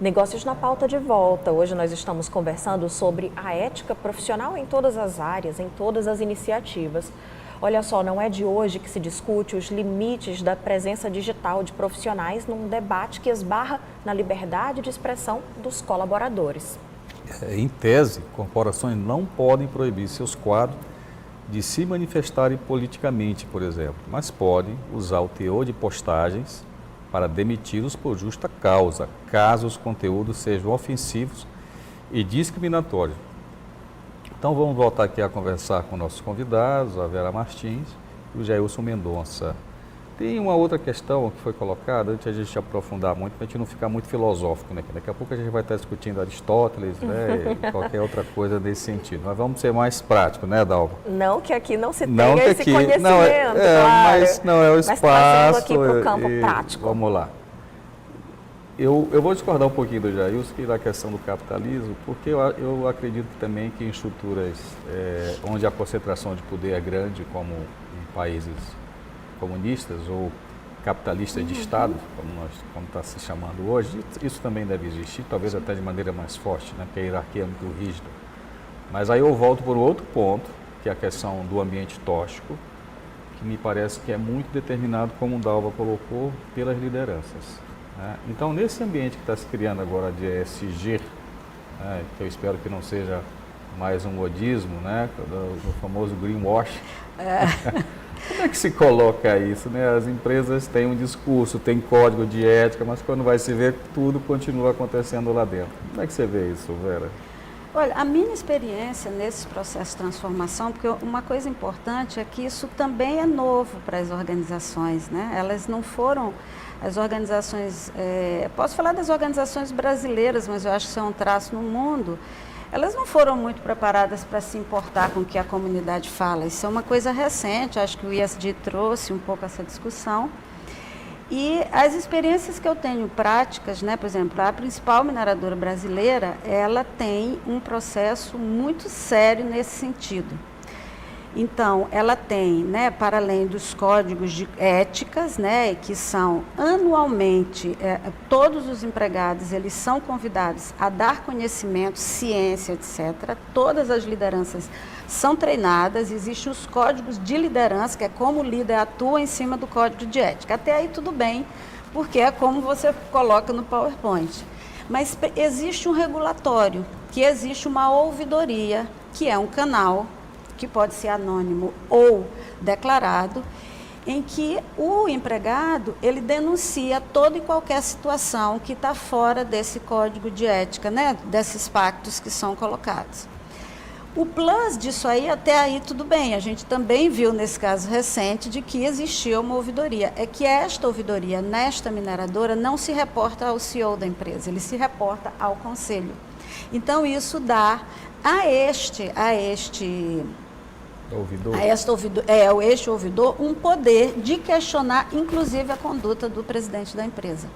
Negócios na pauta de volta. Hoje nós estamos conversando sobre a ética profissional em todas as áreas, em todas as iniciativas. Olha só, não é de hoje que se discute os limites da presença digital de profissionais num debate que esbarra na liberdade de expressão dos colaboradores. Em tese, corporações não podem proibir seus quadros de se manifestarem politicamente, por exemplo, mas podem usar o teor de postagens para demiti-los por justa causa, caso os conteúdos sejam ofensivos e discriminatórios. Então vamos voltar aqui a conversar com nossos convidados, a Vera Martins e o Jailson Mendonça. Tem uma outra questão que foi colocada, antes de a gente aprofundar muito, para a gente não ficar muito filosófico, né? Daqui a pouco a gente vai estar discutindo Aristóteles, né? E qualquer outra coisa nesse sentido. Mas vamos ser mais práticos, né, Dalva? Não que aqui não se tenha esse conhecimento, não, claro. Mas não é o espaço. Mas trazendo aqui para o campo prático. Vamos lá. Eu vou discordar um pouquinho do Jailson que na questão do capitalismo, porque eu acredito também que em estruturas onde a concentração de poder é grande, como em países comunistas ou capitalistas de Estado, como está se chamando hoje, isso também deve existir, talvez até de maneira mais forte, né, porque a hierarquia é muito rígida. Mas aí eu volto por outro ponto, que é a questão do ambiente tóxico, que me parece que é muito determinado, como o Dalva colocou, pelas lideranças. Né? Então, nesse ambiente que está se criando agora de ESG, né, que eu espero que não seja mais um modismo, né, do famoso greenwash, como é que se coloca isso, né? As empresas têm um discurso, têm código de ética, mas quando vai se ver, tudo continua acontecendo lá dentro. Como é que você vê isso, Vera? Olha, a minha experiência nesse processo de transformação, porque uma coisa importante é que isso também é novo para as organizações, né? Elas não foram, as organizações, posso falar das organizações brasileiras, mas eu acho que isso é um traço no mundo. Elas não foram muito preparadas para se importar com o que a comunidade fala. Isso é uma coisa recente, acho que o ISD trouxe um pouco essa discussão. E as experiências que eu tenho práticas, né, por exemplo, a principal mineradora brasileira, ela tem um processo muito sério nesse sentido. Então, ela tem, né, para além dos códigos de éticas, né, que são anualmente, todos os empregados, eles são convidados a dar conhecimento, ciência, etc. Todas as lideranças são treinadas, existem os códigos de liderança, que é como o líder atua em cima do código de ética. Até aí tudo bem, porque é como você coloca no PowerPoint. Mas existe um regulatório, que existe uma ouvidoria, que é um canal, que pode ser anônimo ou declarado, em que o empregado, ele denuncia toda e qualquer situação que está fora desse código de ética, né, desses pactos que são colocados. O plus disso aí, até aí tudo bem, a gente também viu nesse caso recente de que existia uma ouvidoria, é que esta ouvidoria, nesta mineradora, não se reporta ao CEO da empresa, ele se reporta ao conselho. Então isso dá a este ouvidor um poder de questionar, inclusive, a conduta do presidente da empresa.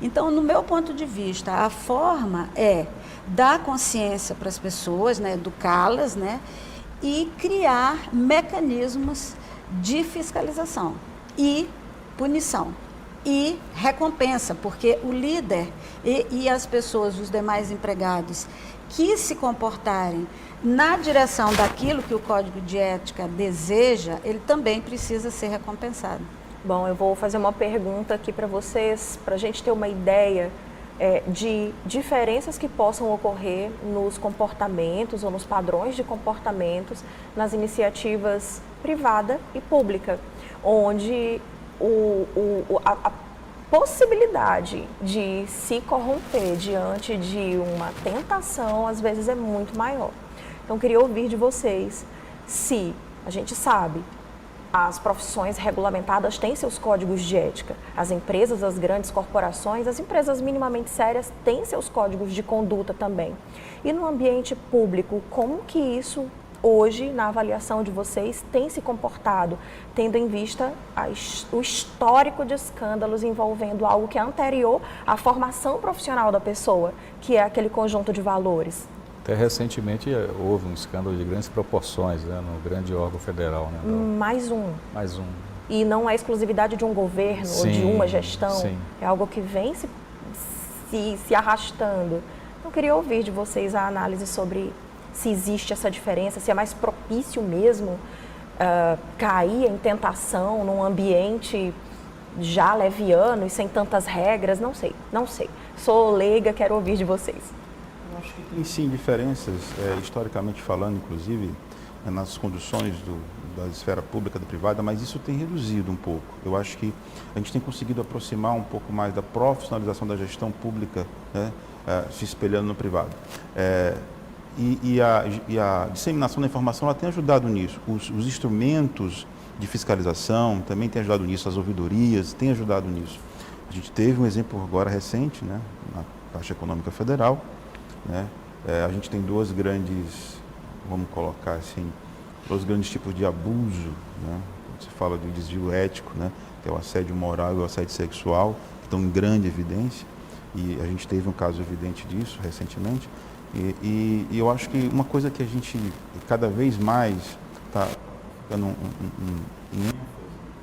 Então, no meu ponto de vista, a forma é dar consciência para as pessoas, né, educá-las, né, e criar mecanismos de fiscalização e punição e recompensa, porque o líder e as pessoas, os demais empregados, que se comportarem na direção daquilo que o Código de Ética deseja, ele também precisa ser recompensado. Bom, eu vou fazer uma pergunta aqui para vocês, para a gente ter uma ideia de diferenças que possam ocorrer nos comportamentos ou nos padrões de comportamentos nas iniciativas privada e pública, onde a possibilidade de se corromper diante de uma tentação, às vezes, é muito maior. Então, queria ouvir de vocês se, a gente sabe, as profissões regulamentadas têm seus códigos de ética. As empresas, as grandes corporações, as empresas minimamente sérias têm seus códigos de conduta também. E no ambiente público, como que isso hoje, na avaliação de vocês, tem se comportado, tendo em vista o histórico de escândalos envolvendo algo que é anterior à formação profissional da pessoa, que é aquele conjunto de valores? Até recentemente houve um escândalo de grandes proporções, né, no grande órgão federal. Né, Mais um. Mais um. E não é exclusividade de um governo ou de uma gestão, sim. É algo que vem se arrastando. Eu queria ouvir de vocês a análise sobre se existe essa diferença, se é mais propício mesmo cair em tentação num ambiente já leviano e sem tantas regras, não sei. Sou leiga, quero ouvir de vocês. Eu acho que tem sim diferenças, historicamente falando, inclusive, nas conduções da esfera pública e da privada, mas isso tem reduzido um pouco. Eu acho que a gente tem conseguido aproximar um pouco mais da profissionalização da gestão pública, né, se espelhando no privado. E a disseminação da informação ela tem ajudado nisso. Os instrumentos de fiscalização também têm ajudado nisso, as ouvidorias têm ajudado nisso. A gente teve um exemplo agora recente, né, na Caixa Econômica Federal, né, a gente tem dois grandes, vamos colocar assim, dois grandes tipos de abuso, né, se fala do desvio ético, né, que é o assédio moral e o assédio sexual, que estão em grande evidência, e a gente teve um caso evidente disso recentemente, e eu acho que uma coisa que a gente cada vez mais está dando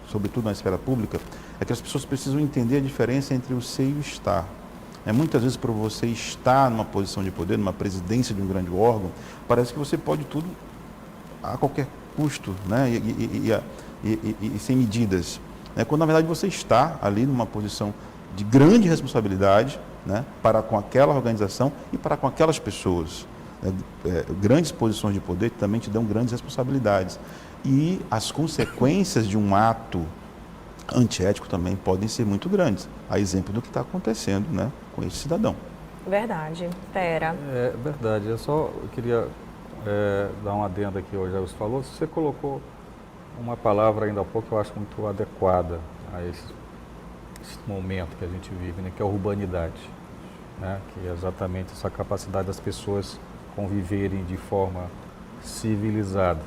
sobretudo na esfera pública, é que as pessoas precisam entender a diferença entre o ser e o estar. Muitas vezes, por você estar numa posição de poder, numa presidência de um grande órgão, parece que você pode tudo a qualquer custo, né? e sem medidas. Quando, na verdade, você está ali numa posição de grande responsabilidade, né? Para com aquela organização e para com aquelas pessoas. Grandes posições de poder também te dão grandes responsabilidades. E as consequências de um ato antiético também podem ser muito grandes. A exemplo do que está acontecendo, né, com esse cidadão. Verdade. Pera. É verdade. Eu queria dar um adendo aqui, o Jair falou. Você colocou uma palavra ainda há pouco que eu acho muito adequada a esse momento que a gente vive, né, que é a urbanidade, né, que é exatamente essa capacidade das pessoas conviverem de forma civilizada.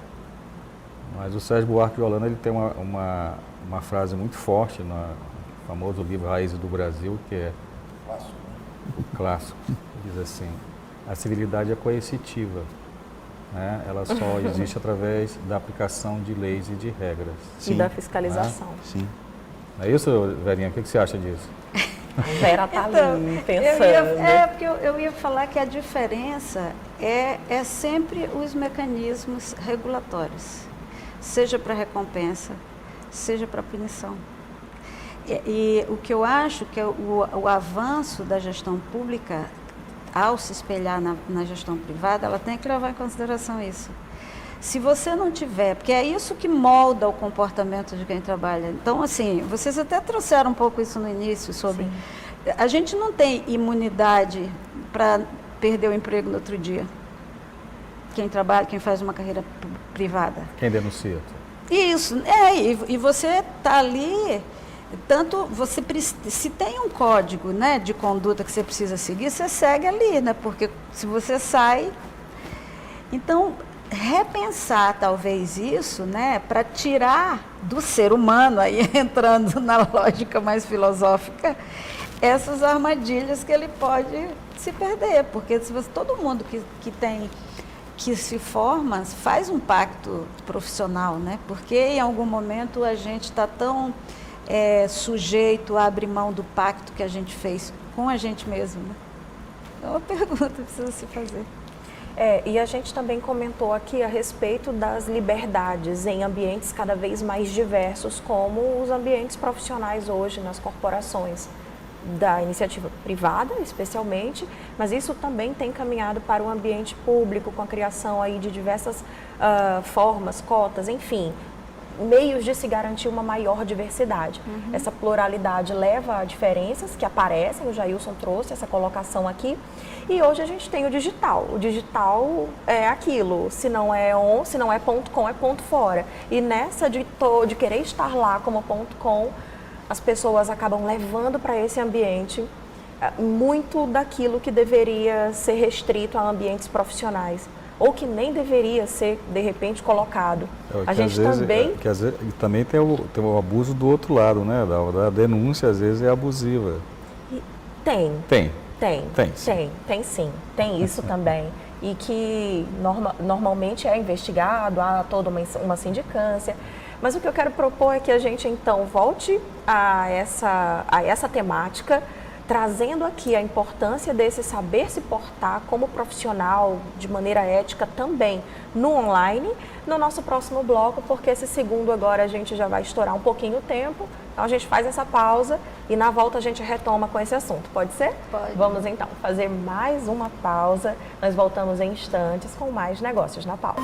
Mas o Sérgio Buarque de Holanda ele tem uma frase muito forte no famoso livro Raízes do Brasil, que é o clássico, diz assim: a civilidade é coercitiva, né? Ela só existe através da aplicação de leis e de regras. Sim, e da fiscalização. Né? Sim. Não é isso, Verinha? O que você acha disso? A Vera está ali pensando. Porque eu ia falar que a diferença é sempre os mecanismos regulatórios, seja para recompensa, seja para punição. E o que eu acho que é o avanço da gestão pública, ao se espelhar na gestão privada, ela tem que levar em consideração isso. Se você não tiver, porque é isso que molda o comportamento de quem trabalha. Então, assim, vocês até trouxeram um pouco isso no início, sobre... Sim. A gente não tem imunidade para perder o emprego no outro dia. Quem trabalha, quem faz uma carreira privada. Quem denuncia. Isso, e você está ali, tanto você, se tem um código, né, de conduta que você precisa seguir, você segue ali, né, porque se você sai... Então, repensar talvez isso, né, para tirar do ser humano, aí entrando na lógica mais filosófica, essas armadilhas que ele pode se perder, porque se você, todo mundo que se forma faz um pacto profissional, né, porque em algum momento a gente está tão sujeito a abrir mão do pacto que a gente fez com a gente mesmo, né? É uma pergunta que precisa se fazer. E a gente também comentou aqui a respeito das liberdades em ambientes cada vez mais diversos, como os ambientes profissionais hoje nas corporações, da iniciativa privada especialmente, mas isso também tem caminhado para o ambiente público, com a criação aí de diversas formas, cotas, enfim, meios de se garantir uma maior diversidade. Uhum. Essa pluralidade leva a diferenças que aparecem, o Jailson trouxe essa colocação aqui, e hoje a gente tem o digital. O digital é aquilo, se não é on, se não é .com, é ponto fora. E nessa de querer estar lá como .com, as pessoas acabam levando para esse ambiente muito daquilo que deveria ser restrito a ambientes profissionais, ou que nem deveria ser, de repente, colocado. A gente também... também tem o abuso do outro lado, né? Da denúncia, às vezes, é abusiva. Tem sim. Tem isso também. E que normalmente é investigado, há toda uma sindicância. Mas o que eu quero propor é que a gente, então, volte a essa temática trazendo aqui a importância desse saber se portar como profissional de maneira ética também no online, no nosso próximo bloco, porque esse segundo agora a gente já vai estourar um pouquinho o tempo, então a gente faz essa pausa e na volta a gente retoma com esse assunto, pode ser? Pode. Vamos então fazer mais uma pausa, nós voltamos em instantes com mais negócios na pausa.